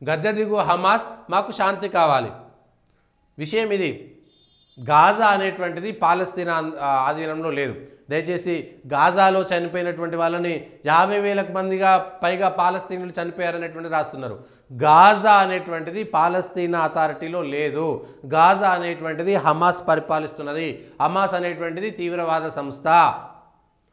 గద్దె దిగు హమాస్, మాకు శాంతి కావాలి. విషయం ఇది. గాజా అనేటువంటిది పాలస్తీనా ఆధీనంలో లేదు. దయచేసి గాజాలో చనిపోయినటువంటి వాళ్ళని 50,000 మందిగా పైగా పాలస్తీనులు చనిపోయారనేటువంటి రాస్తున్నారు. గాజా అనేటువంటిది పాలస్తీనా అథారిటీలో లేదు. గాజా అనేటువంటిది హమాస్ పరిపాలిస్తున్నది. హమాస్ అనేటువంటిది తీవ్రవాద సంస్థ.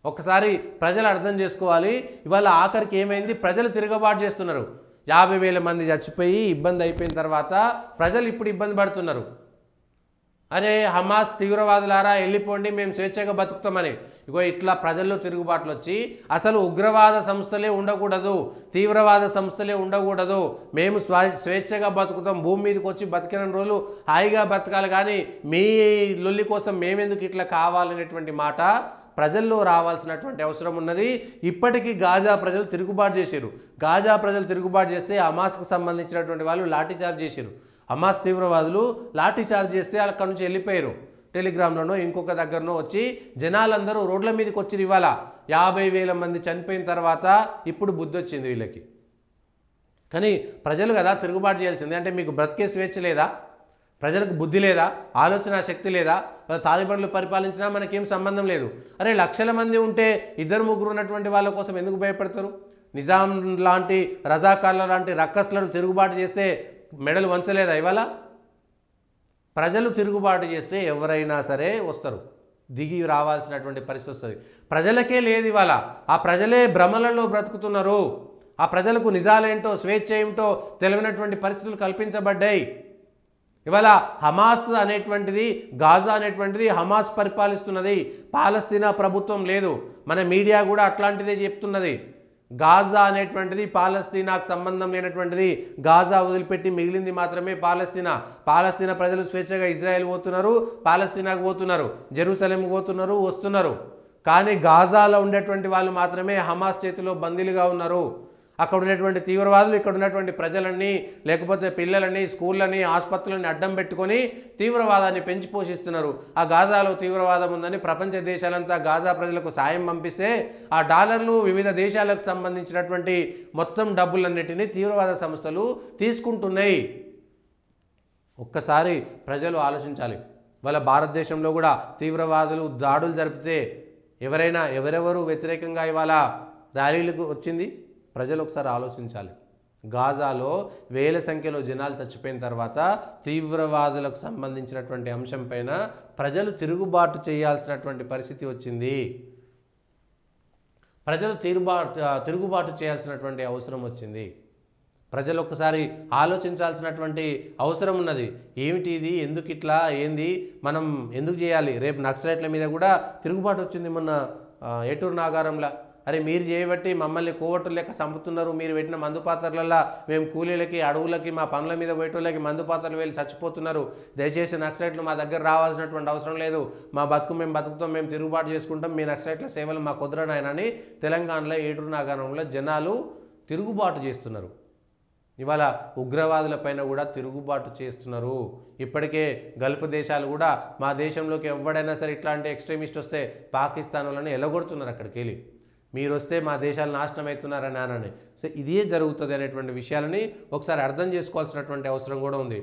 ఒకసారి ప్రజలు అర్థం చేసుకోవాలి. ఇవాళ ఆఖరికి ఏమైంది, ప్రజలు తిరగబాటు చేస్తున్నారు. 50,000 మంది చచ్చిపోయి ఇబ్బంది అయిపోయిన తర్వాత ప్రజలు ఇప్పుడు ఇబ్బంది పడుతున్నారు. అరే హమాస్ తీవ్రవాదులారా వెళ్ళిపోండి, మేము స్వేచ్ఛగా బతుకుతామని. ఇగో ఇట్లా ప్రజల్లో తిరుగుబాట్లు వచ్చి అసలు ఉగ్రవాద సంస్థలే ఉండకూడదు, తీవ్రవాద సంస్థలే ఉండకూడదు, మేము స్వేచ్ఛగా బతుకుతాం, భూమి మీదకి వచ్చి బతికిన రోజులు హాయిగా బతకాలి, కానీ మీ లొల్లి కోసం మేమెందుకు ఇట్లా కావాలనేటువంటి మాట ప్రజల్లో రావాల్సినటువంటి అవసరం ఉన్నది. ఇప్పటికీ గాజా ప్రజలు తిరుగుబాటు చేశారు. గాజా ప్రజలు తిరుగుబాటు చేస్తే హమాస్కు సంబంధించినటువంటి వాళ్ళు లాఠీచార్జ్ చేశారు. హమాస్ తీవ్రవాదులు లాఠీచార్జ్ చేస్తే అక్కడి నుంచి వెళ్ళిపోయారు. టెలిగ్రామ్లోనో ఇంకొక దగ్గరనో వచ్చి జనాలందరూ రోడ్ల మీదకి వచ్చి ఇవాళ 50,000 మంది చనిపోయిన తర్వాత ఇప్పుడు బుద్ధి వచ్చింది వీళ్ళకి. కానీ ప్రజలు కదా తిరుగుబాటు చేయాల్సింది. అంటే మీకు బ్రతికే స్వేచ్ఛ లేదా? ప్రజలకు బుద్ధి లేదా? ఆలోచన శక్తి లేదా? తాలిబాన్లు పరిపాలించినా మనకేం సంబంధం లేదు. అరే లక్షల మంది ఉంటే 2-3 ఉన్నటువంటి వాళ్ళ కోసం ఎందుకు భయపడతారు? నిజాం లాంటి రజాకార్ల లాంటి రక్కస్లను తిరుగుబాటు చేస్తే మెడలు వంచలేదా? ఇవాళ ప్రజలు తిరుగుబాటు చేస్తే ఎవరైనా సరే వస్తారు, దిగి రావాల్సినటువంటి పరిస్థితి వస్తుంది. ప్రజలకే లేదు ఇవాళ. ఆ ప్రజలే భ్రమలలో బ్రతుకుతున్నారు. ఆ ప్రజలకు నిజాలేంటో స్వేచ్ఛ ఏమిటో తెలియనటువంటి పరిస్థితులు కల్పించబడ్డాయి. ఇవాళ హమాస్ అనేటువంటిది, గాజా అనేటువంటిది హమాస్ పరిపాలిస్తున్నది, పాలస్తీనా ప్రభుత్వం లేదు. మన మీడియా కూడా అట్లాంటిదే చెప్తున్నది. గాజా అనేటువంటిది పాలస్తీనాకు సంబంధం లేనటువంటిది. గాజా వదిలిపెట్టి మిగిలింది మాత్రమే పాలస్తీనా. పాలస్తీనా ప్రజలు స్వేచ్ఛగా ఇజ్రాయెల్ పోతున్నారు, పాలస్తీనాకు పోతున్నారు, జెరూసలేంకు పోతున్నారు, వస్తున్నారు. కానీ గాజాలో ఉండేటువంటి వాళ్ళు మాత్రమే హమాస్ చేతిలో బందీలుగా ఉన్నారు. అక్కడ ఉన్నటువంటి తీవ్రవాదులు ఇక్కడ ఉన్నటువంటి ప్రజలని, లేకపోతే పిల్లలని, స్కూళ్ళని, ఆసుపత్రులని అడ్డం పెట్టుకొని తీవ్రవాదాన్ని పెంచి పోషిస్తున్నారు. ఆ గాజాలో తీవ్రవాదం ఉందని ప్రపంచ దేశాలంతా గాజా ప్రజలకు సాయం పంపిస్తే ఆ డాలర్లు వివిధ దేశాలకు సంబంధించినటువంటి మొత్తం డబ్బులన్నిటినీ తీవ్రవాద సంస్థలు తీసుకుంటున్నాయి. ఒక్కసారి ప్రజలు ఆలోచించాలి. వాళ్ళ భారతదేశంలో కూడా తీవ్రవాదులు దాడులు జరిపితే ఎవరెవరు వ్యతిరేకంగా ఇవాళ ర్యాలీలకు వచ్చింది? ప్రజలు ఒకసారి ఆలోచించాలి. గాజాలో వేల సంఖ్యలో జనాలు చచ్చిపోయిన తర్వాత తీవ్రవాదులకు సంబంధించినటువంటి అంశం పైన ప్రజలు తిరుగుబాటు చేయాల్సినటువంటి పరిస్థితి వచ్చింది. ప్రజలు తిరుగుబాటు చేయాల్సినటువంటి అవసరం వచ్చింది. ప్రజలు ఒక్కసారి ఆలోచించాల్సినటువంటి అవసరం ఉన్నది. ఏమిటి ఇది, ఎందుకు ఇట్లా, ఏంది, మనం ఎందుకు చేయాలి? రేపు నక్సలైట్ల మీద కూడా తిరుగుబాటు వచ్చింది మొన్న ఏటూరు నాగారంలో. అరే మీరు చేయబట్టి మమ్మల్ని కోవట్లు లెక్క చంపుతున్నారు, మీరు పెట్టిన మందుపాత్రలల్లో మేము కూలీలకి, అడవులకి, మా పనుల మీద పోయేటోళ్ళకి మందుపాత్రలు వెళ్ళి చచ్చిపోతున్నారు. దయచేసి నక్సలైట్లు మా దగ్గర రావాల్సినటువంటి అవసరం లేదు, మా బతుకు మేము బతుకుతాం, మేము తిరుగుబాటు చేసుకుంటాం, మీ నక్సలైట్ల సేవలు మా కుదరనాయనని తెలంగాణలో ఏటూరు నాగారంలో జనాలు తిరుగుబాటు చేస్తున్నారు. ఇవాళ ఉగ్రవాదుల పైన కూడా తిరుగుబాటు చేస్తున్నారు. ఇప్పటికే గల్ఫ్ దేశాలు కూడా మా దేశంలోకి ఎవడైనా సరే ఇట్లాంటి ఎక్స్ట్రీమిస్ట్ వస్తే పాకిస్తాన్ వాళ్ళని ఎలగొడుతున్నారు అక్కడికి వెళ్ళి. మీరు వస్తే మా దేశాలు నాశనం అవుతున్నారని. సో ఇదే జరుగుతుంది అనేటువంటి విషయాలని ఒకసారి అర్థం చేసుకోవాల్సినటువంటి అవసరం కూడా ఉంది.